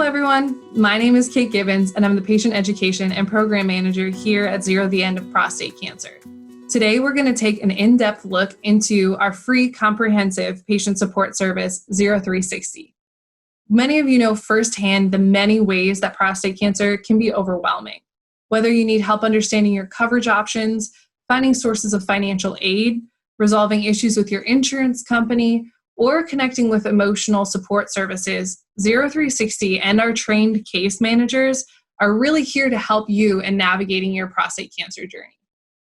everyone. My name is Kate Gibbons, and I'm the Patient Education and Program Manager here at ZERO, the End of Prostate Cancer. Today, we're going to take an in-depth look into our free comprehensive patient support service, ZERO360. Many of you know firsthand the many ways that prostate cancer can be overwhelming. Whether you need help understanding your coverage options, finding sources of financial aid, resolving issues with your insurance company, or connecting with emotional support services, ZERO360 and our trained case managers are really here to help you in navigating your prostate cancer journey.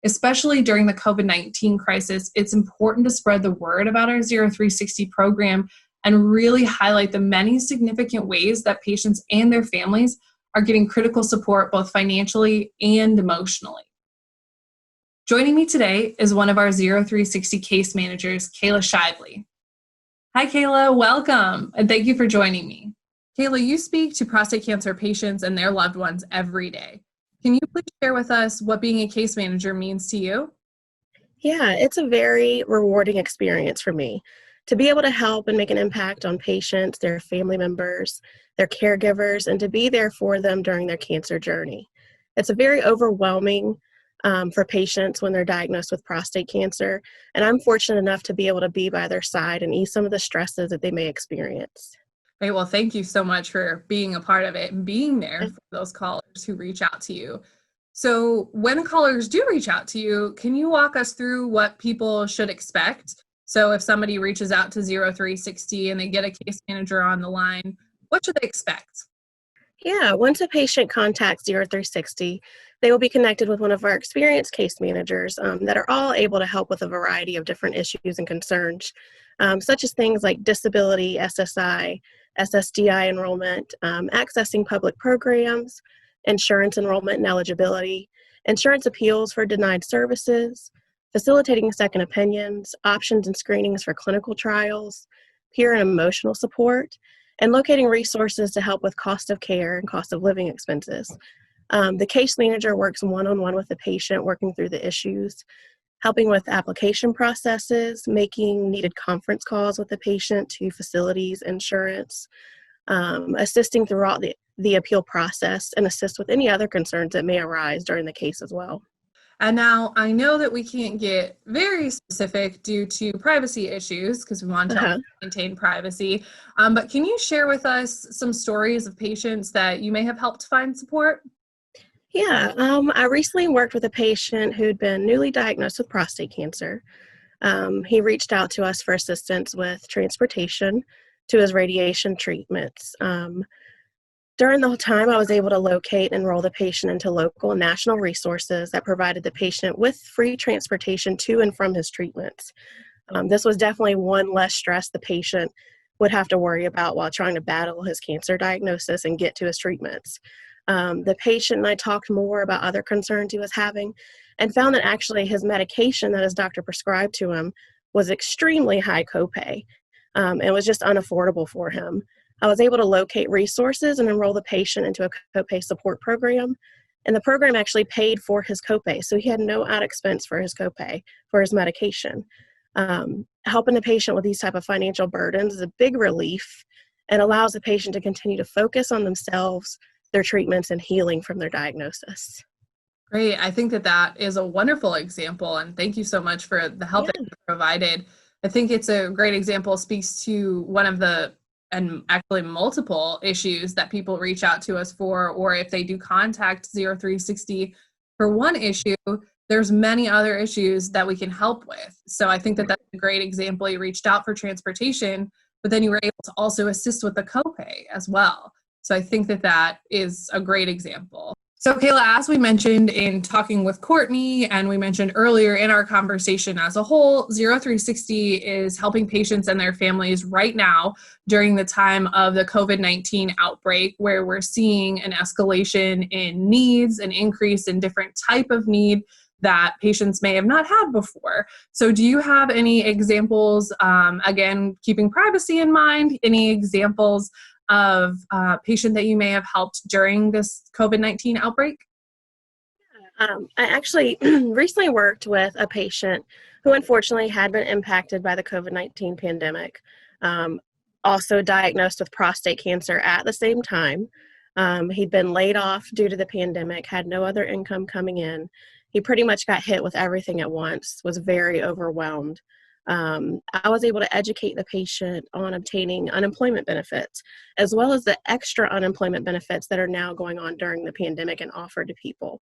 Especially during the COVID-19 crisis, it's important to spread the word about our ZERO360 program and really highlight the many significant ways that patients and their families are getting critical support both financially and emotionally. Joining me today is one of our ZERO360 case managers, Kayla Shivley. Hi, Kayla. Welcome, and thank you for joining me. Kayla, you speak to prostate cancer patients and their loved ones every day. Can you please share with us what being a case manager means to you? Yeah, it's a very rewarding experience for me to be able to help and make an impact on patients, their family members, their caregivers, and to be there for them during their cancer journey. It's a very overwhelming for patients when they're diagnosed with prostate cancer, and I'm fortunate enough to be able to be by their side and ease some of the stresses that they may experience. Great. Well, thank you so much for being a part of it and being there for those callers who reach out to you. So when callers do reach out to you, can you walk us through what people should expect? So if somebody reaches out to ZERO360 and they get a case manager on the line, what should they expect? Yeah, once a patient contacts ZERO360, they will be connected with one of our experienced case managers that are all able to help with a variety of different issues and concerns, such as things like disability, SSI, SSDI enrollment, accessing public programs, insurance enrollment and eligibility, insurance appeals for denied services, facilitating second opinions, options and screenings for clinical trials, peer and emotional support, and locating resources to help with cost of care and cost of living expenses. The case manager works one-on-one with the patient, working through the issues, helping with application processes, making needed conference calls with the patient to facilities, insurance, assisting throughout the appeal process, and assist with any other concerns that may arise during the case as well. And now I know that we can't get very specific due to privacy issues because we want to maintain privacy, but can you share with us some stories of patients that you may have helped find support? Yeah, I recently worked with a patient who'd been newly diagnosed with prostate cancer. He reached out to us for assistance with transportation to his radiation treatments. During the whole time, I was able to locate and enroll the patient into local and national resources that provided the patient with free transportation to and from his treatments. This was definitely one less stress the patient would have to worry about while trying to battle his cancer diagnosis and get to his treatments. The patient and I talked more about other concerns he was having and found that actually his medication that his doctor prescribed to him was extremely high copay and was just unaffordable for him. I was able to locate resources and enroll the patient into a copay support program, and the program actually paid for his copay, so he had no out expense for his copay for his medication. Helping the patient with these type of financial burdens is a big relief and allows the patient to continue to focus on themselves, their treatments, and healing from their diagnosis. Great. I think that is a wonderful example, and thank you so much for the help that you provided. I think it's a great example, speaks to one of the and actually multiple issues that people reach out to us for, or if they do contact ZERO360 for one issue, there's many other issues that we can help with. So I think that that's a great example. You reached out for transportation, but then you were able to also assist with the copay as well. So I think that that is a great example. So Kayla, as we mentioned in talking with Courtney, and we mentioned earlier in our conversation as a whole, ZERO360 is helping patients and their families right now during the time of the COVID-19 outbreak, where we're seeing an escalation in needs, an increase in different type of need that patients may have not had before. So do you have any examples, again, keeping privacy in mind, any examples of a patient that you may have helped during this COVID-19 outbreak? I actually recently worked with a patient who unfortunately had been impacted by the COVID-19 pandemic. also diagnosed with prostate cancer at the same time. He'd been laid off due to the pandemic, had no other income coming in. He pretty much got hit with everything at once, was very overwhelmed. I was able to educate the patient on obtaining unemployment benefits, as well as the extra unemployment benefits that are now going on during the pandemic and offered to people.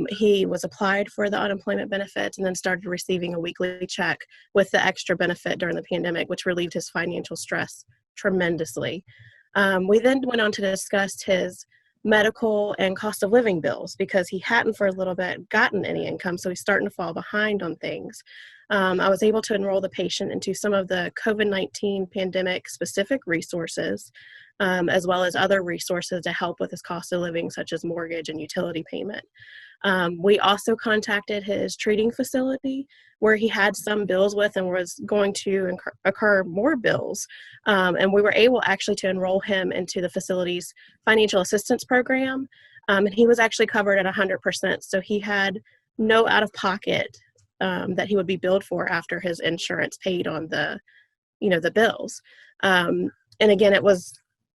He was applied for the unemployment benefits and then started receiving a weekly check with the extra benefit during the pandemic, which relieved his financial stress tremendously. We then went on to discuss his medical and cost of living bills because he hadn't for a little bit gotten any income, so he's starting to fall behind on things. I was able to enroll the patient into some of the COVID-19 pandemic specific resources, as well as other resources to help with his cost of living, such as mortgage and utility payment. We also contacted his treating facility where he had some bills with and was going to incur more bills. And we were able actually to enroll him into the facility's financial assistance program. And he was actually covered at 100%. So he had no out of pocket that he would be billed for after his insurance paid on the bills. And again, it was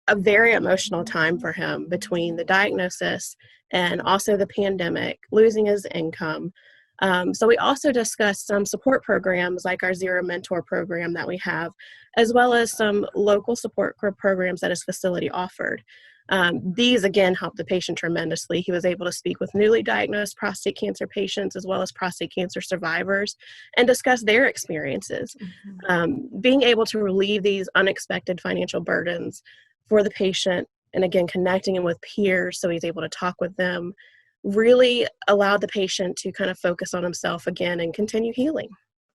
a very emotional time for him between the diagnosis and also the pandemic, losing his income. So we also discussed some support programs like our Zero Mentor program that we have, as well as some local support programs that his facility offered. These, again, helped the patient tremendously. He was able to speak with newly diagnosed prostate cancer patients as well as prostate cancer survivors and discuss their experiences. Being able to relieve these unexpected financial burdens for the patient, and again, connecting him with peers so he's able to talk with them, really allowed the patient to kind of focus on himself again and continue healing.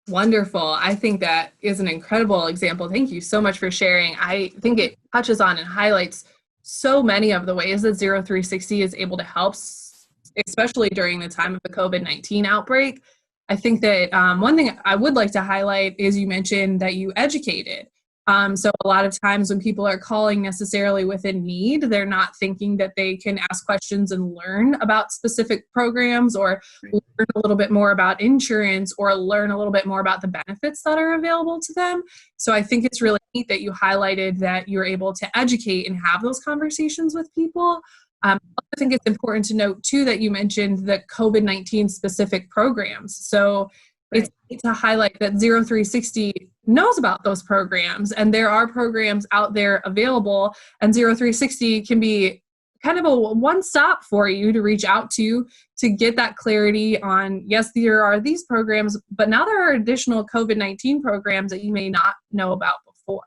Wonderful. I think that is an incredible example. Thank you so much for sharing. I think it touches on and highlights so many of the ways that ZERO360 is able to help, especially during the time of the COVID-19 outbreak. I think that one thing I would like to highlight is you mentioned that you educated. So a lot of times when people are calling necessarily within need, they're not thinking that they can ask questions and learn about specific programs or learn a little bit more about insurance or learn a little bit more about the benefits that are available to them. So I think it's really neat that you highlighted that you're able to educate and have those conversations with people. I think it's important to note too that you mentioned the COVID-19 specific programs. So it's neat to highlight that ZERO360 knows about those programs, and there are programs out there available, and ZERO360 can be kind of a one-stop for you to reach out to get that clarity on, yes, there are these programs, but now there are additional COVID-19 programs that you may not know about before.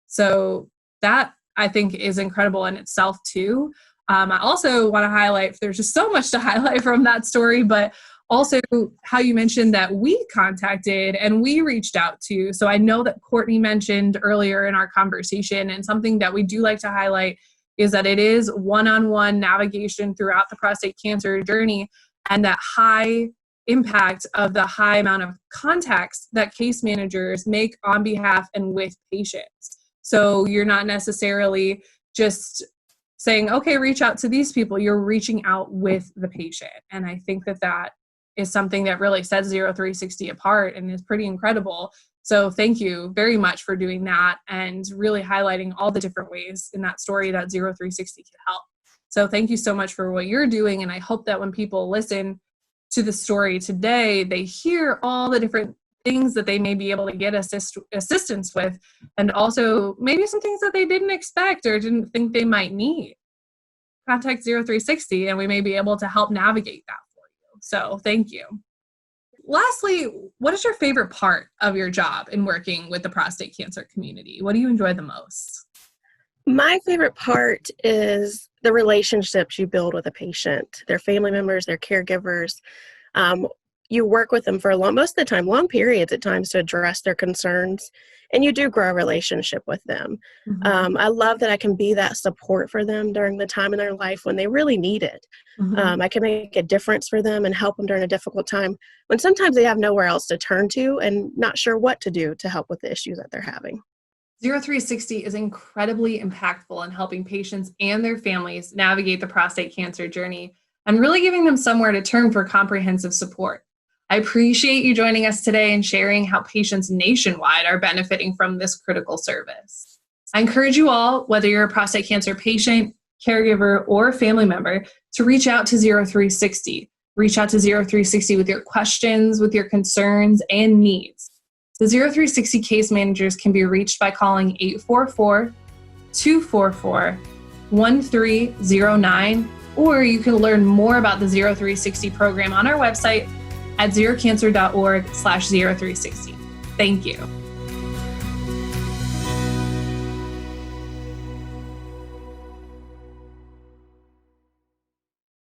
So that, I think, is incredible in itself too. I also want to highlight, there's just so much to highlight from that story, but also how you mentioned that we contacted and we reached out to. So I know that Courtney mentioned earlier in our conversation, and something that we do like to highlight is that it is one-on-one navigation throughout the prostate cancer journey, and that high impact of the high amount of contacts that case managers make on behalf and with patients. So you're not necessarily just saying, okay, reach out to these people. You're reaching out with the patient. And I think that that is something that really sets ZERO360 apart and is pretty incredible. So thank you very much for doing that and really highlighting all the different ways in that story that ZERO360 can help. So thank you so much for what you're doing. And I hope that when people listen to the story today, they hear all the different things that they may be able to get assistance with, and also maybe some things that they didn't expect or didn't think they might need. Contact ZERO360 and we may be able to help navigate that. So thank you. Lastly, what is your favorite part of your job in working with the prostate cancer community? What do you enjoy the most? My favorite part is the relationships you build with a patient, their family members, their caregivers. You work with them for most of the time, long periods at times, to address their concerns, and you do grow a relationship with them. Mm-hmm. I love that I can be that support for them during the time in their life when they really need it. Mm-hmm. I can make a difference for them and help them during a difficult time when sometimes they have nowhere else to turn to and not sure what to do to help with the issues that they're having. ZERO360 is incredibly impactful in helping patients and their families navigate the prostate cancer journey and really giving them somewhere to turn for comprehensive support. I appreciate you joining us today and sharing how patients nationwide are benefiting from this critical service. I encourage you all, whether you're a prostate cancer patient, caregiver, or family member, to reach out to ZERO360. Reach out to ZERO360 with your questions, with your concerns, and needs. The ZERO360 case managers can be reached by calling 844-244-1309, or you can learn more about the ZERO360 program on our website at zerocancer.org/ZERO360. Thank you.